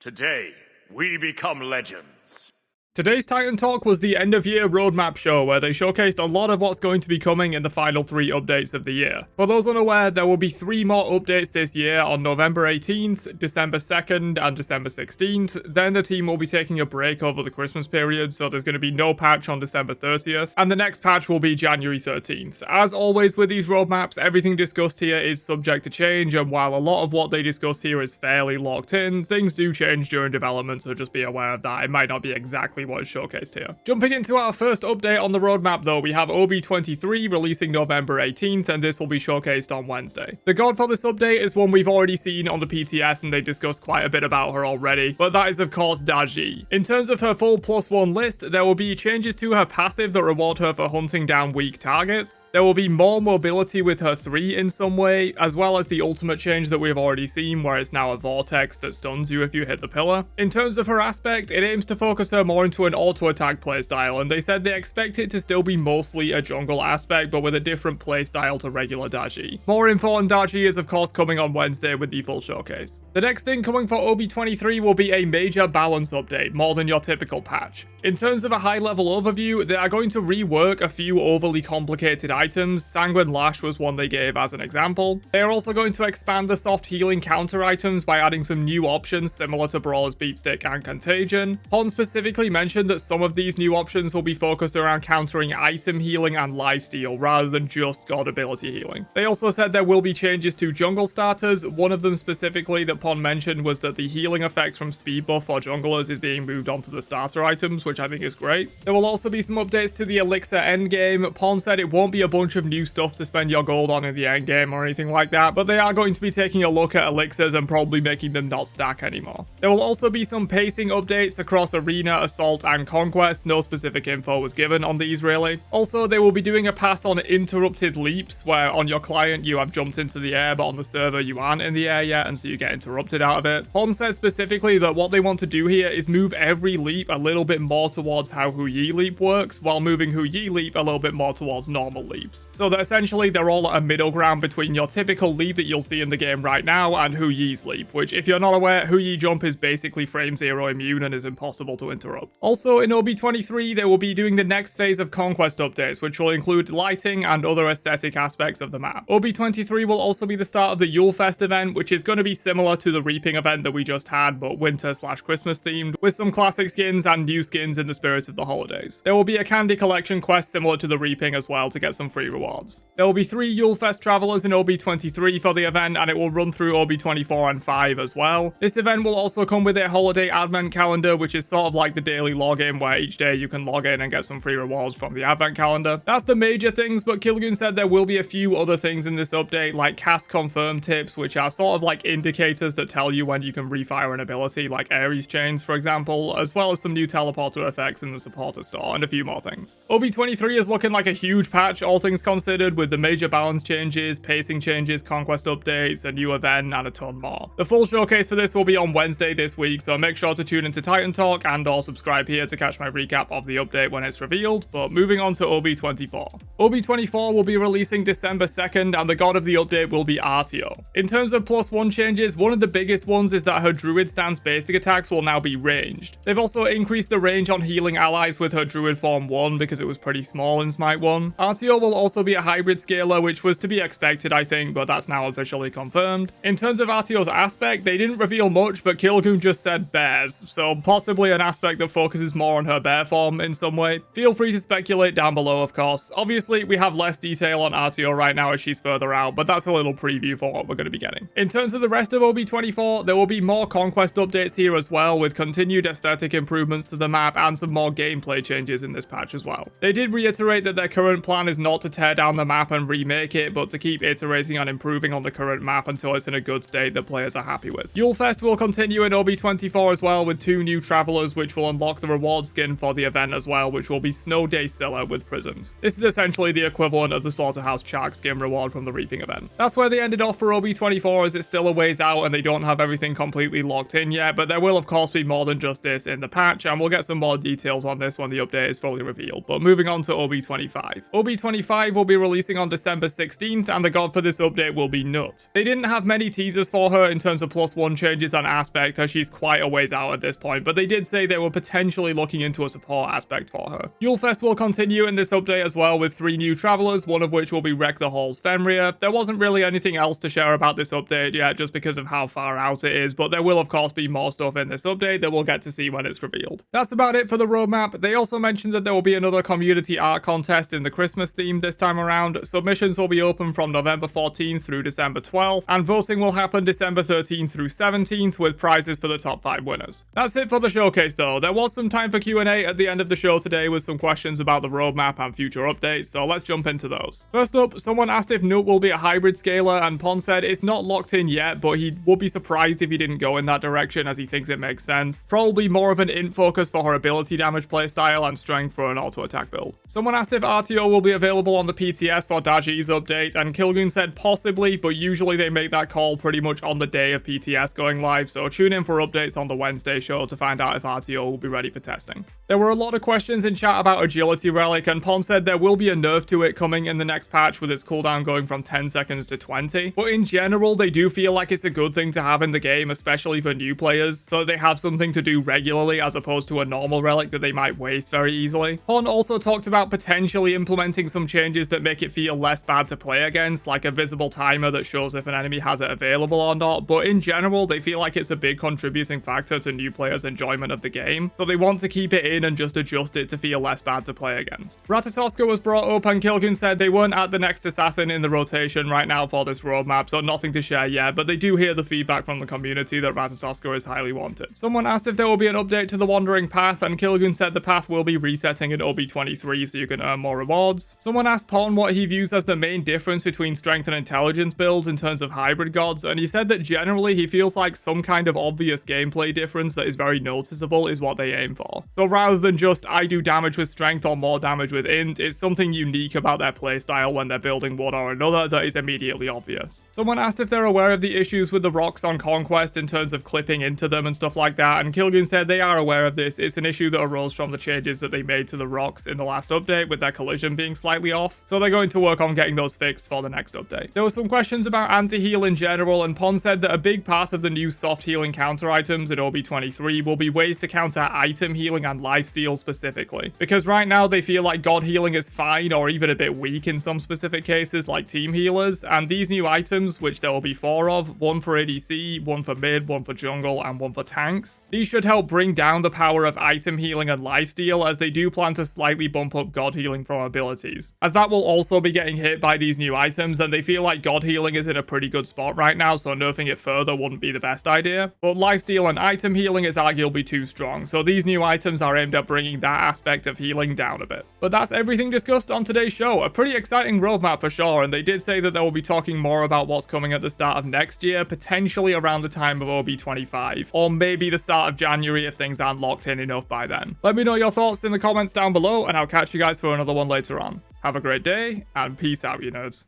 Today, we become legends. Today's Titan Talk was the end-of-year roadmap show where they showcased a lot of what's going to be coming in the final 3 updates of the year. For those unaware, there will be 3 more updates this year on November 18th, December 2nd, and December 16th. Then the team will be taking a break over the Christmas period, so there's going to be no patch on December 30th, and the next patch will be January 13th. As always with these roadmaps, everything discussed here is subject to change, and while a lot of what they discuss here is fairly locked in, things do change during development, so just be aware of that. It might not be exactly what is showcased here. Jumping into our first update on the roadmap though, we have OB23 releasing November 18th, and this will be showcased on Wednesday. The god for this update is one we've already seen on the PTS, and they discussed quite a bit about her already, but that is of course Daji. In terms of her full +1 list, there will be changes to her passive that reward her for hunting down weak targets. There will be more mobility with her 3 in some way, as well as the ultimate change that we've already seen where it's now a vortex that stuns you if you hit the pillar. In terms of her aspect, it aims to focus her more into an auto-attack playstyle, and they said they expect it to still be mostly a jungle aspect, but with a different playstyle to regular Daji. More info on Daji is of course coming on Wednesday with the full showcase. The next thing coming for OB23 will be a major balance update, more than your typical patch. In terms of a high-level overview, they are going to rework a few overly complicated items. Sanguine Lash was one they gave as an example. They are also going to expand the soft healing counter items by adding some new options similar to Brawler's Beatstick and Contagion. Pon specifically mentioned that some of these new options will be focused around countering item healing and lifesteal rather than just god ability healing. They also said there will be changes to jungle starters. One of them specifically that Pon mentioned was that the healing effects from speed buff for junglers is being moved onto the starter items, which I think is great. There will also be some updates to the elixir endgame. Pon said it won't be a bunch of new stuff to spend your gold on in the endgame or anything like that, but they are going to be taking a look at elixirs and probably making them not stack anymore. There will also be some pacing updates across Arena, Assault, and Conquest. No specific info was given on these really. Also, they will be doing a pass on interrupted leaps, where on your client you have jumped into the air, but on the server you aren't in the air yet, and so you get interrupted out of it. Pon said specifically that what they want to do here is move every leap a little bit more towards how Hu Yi leap works, while moving Hu Yi leap a little bit more towards normal leaps. So that essentially they're all at a middle ground between your typical leap that you'll see in the game right now and Hu Yi's leap, which if you're not aware, Hu Yi jump is basically frame 0 immune and is impossible to interrupt. Also in OB23, they will be doing the next phase of Conquest updates, which will include lighting and other aesthetic aspects of the map. OB23 will also be the start of the Yulefest event, which is going to be similar to the Reaping event that we just had, but winter/Christmas themed, with some classic skins and new skins in the spirit of the holidays. There will be a candy collection quest similar to the Reaping as well to get some free rewards. There will be 3 Yulefest travelers in OB23 for the event, and it will run through OB24 and 5 as well. This event will also come with a holiday advent calendar, which is sort of like the daily login where each day you can log in and get some free rewards from the advent calendar. That's the major things, but Kilgun said there will be a few other things in this update, like cast confirm tips, which are sort of like indicators that tell you when you can refire an ability, like Ares chains for example, as well as some new teleporter effects in the supporter store, and a few more things. OB23 is looking like a huge patch, all things considered, with the major balance changes, pacing changes, conquest updates, a new event, and a ton more. The full showcase for this will be on Wednesday this week, so make sure to tune into Titan Talk and or subscribe here to catch my recap of the update when it's revealed. But moving on to OB24. OB24 will be releasing December 2nd, and the god of the update will be Artio. In terms of +1 changes, one of the biggest ones is that her Druid stance basic attacks will now be ranged. They've also increased the range on healing allies with her Druid form 1 because it was pretty small in Smite 1. Artio will also be a hybrid scaler, which was to be expected I think, but that's now officially confirmed. In terms of Artio's aspect, they didn't reveal much, but Kilgun just said bears, so possibly an aspect that focuses more on her bear form in some way. Feel free to speculate down below of course. Obviously we have less detail on Artio right now as she's further out, but that's a little preview for what we're going to be getting. In terms of the rest of OB24, there will be more conquest updates here as well, with continued aesthetic improvements to the map and some more gameplay changes in this patch as well. They did reiterate that their current plan is not to tear down the map and remake it, but to keep iterating and improving on the current map until it's in a good state that players are happy with. Yulefest will continue in OB24 as well, with 2 new travelers which will unlock unlock the reward skin for the event as well, which will be Snow Day Scylla with prisms. This is essentially the equivalent of the Slaughterhouse Shark skin reward from the Reaping event. That's where they ended off for OB24, as it's still a ways out and they don't have everything completely locked in yet, but there will of course be more than just this in the patch, and we'll get some more details on this when the update is fully revealed. But moving on to OB25. OB25 will be releasing on December 16th, and the god for this update will be Nut. They didn't have many teasers for her in terms of +1 changes on aspect, as she's quite a ways out at this point, but they did say they were potentially looking into a support aspect for her. Yulefest will continue in this update as well, with 3 new travelers, one of which will be Wreck the Hall's Fenrir. There wasn't really anything else to share about this update yet, just because of how far out it is, but there will of course be more stuff in this update that we'll get to see when it's revealed. That's about it for the roadmap. They also mentioned that there will be another community art contest in the Christmas theme this time around. Submissions will be open from November 14th through December 12th, and voting will happen December 13th through 17th, with prizes for the top 5 winners. That's it for the showcase though. There was some time for Q&A at the end of the show today with some questions about the roadmap and future updates, so let's jump into those. First up, someone asked if Nut will be a hybrid scaler, and Pon said it's not locked in yet, but he would be surprised if he didn't go in that direction, as he thinks it makes sense. Probably more of an int focus for her ability damage playstyle and strength for an auto attack build. Someone asked if RTO will be available on the PTS for Daji's update, and Kilgoon said possibly, but usually they make that call pretty much on the day of PTS going live, so tune in for updates on the Wednesday show to find out if RTO will be ready for testing. There were a lot of questions in chat about Agility Relic, and Pon said there will be a nerf to it coming in the next patch, with its cooldown going from 10 seconds to 20, but in general they do feel like it's a good thing to have in the game, especially for new players, so that they have something to do regularly as opposed to a normal relic that they might waste very easily. Pon also talked about potentially implementing some changes that make it feel less bad to play against, like a visible timer that shows if an enemy has it available or not, but in general they feel like it's a big contributing factor to new players' enjoyment of the game, so they want to keep it in and just adjust it to feel less bad to play against. Ratatoska was brought up, and Kilgoon said they weren't at the next assassin in the rotation right now for this roadmap, so nothing to share yet, but they do hear the feedback from the community that Ratatoska is highly wanted. Someone asked if there will be an update to the Wandering Path, and Kilgoon said the path will be resetting in OB23 so you can earn more rewards. Someone asked Pon what he views as the main difference between strength and intelligence builds in terms of hybrid gods, and he said that generally he feels like some kind of obvious gameplay difference that is very noticeable is what they aim for. So rather than just I do damage with strength or more damage with int, it's something unique about their playstyle when they're building one or another that is immediately obvious. Someone asked if they're aware of the issues with the rocks on Conquest in terms of clipping into them and stuff like that, and Kilgoon said they are aware of this. It's an issue that arose from the changes that they made to the rocks in the last update, with their collision being slightly off, so they're going to work on getting those fixed for the next update. There were some questions about anti-heal in general, and Pon said that a big part of the new soft healing counter items in OB23 will be ways to counter item healing and lifesteal specifically, because right now they feel like god healing is fine or even a bit weak in some specific cases like team healers, and these new items, which there will be 4 of, one for ADC, one for mid, one for jungle, and one for tanks, these should help bring down the power of item healing and lifesteal, as they do plan to slightly bump up god healing from abilities, as that will also be getting hit by these new items, and they feel like god healing is in a pretty good spot right now, so nerfing it further wouldn't be the best idea, but lifesteal and item healing is arguably too strong, so these new items are aimed at bringing that aspect of healing down a bit. But that's everything discussed on today's show. A pretty exciting roadmap for sure, and they did say that they will be talking more about what's coming at the start of next year, potentially around the time of OB25, or maybe the start of January if things aren't locked in enough by then. Let me know your thoughts in the comments down below, and I'll catch you guys for another one later on. Have a great day, and peace out, you nerds.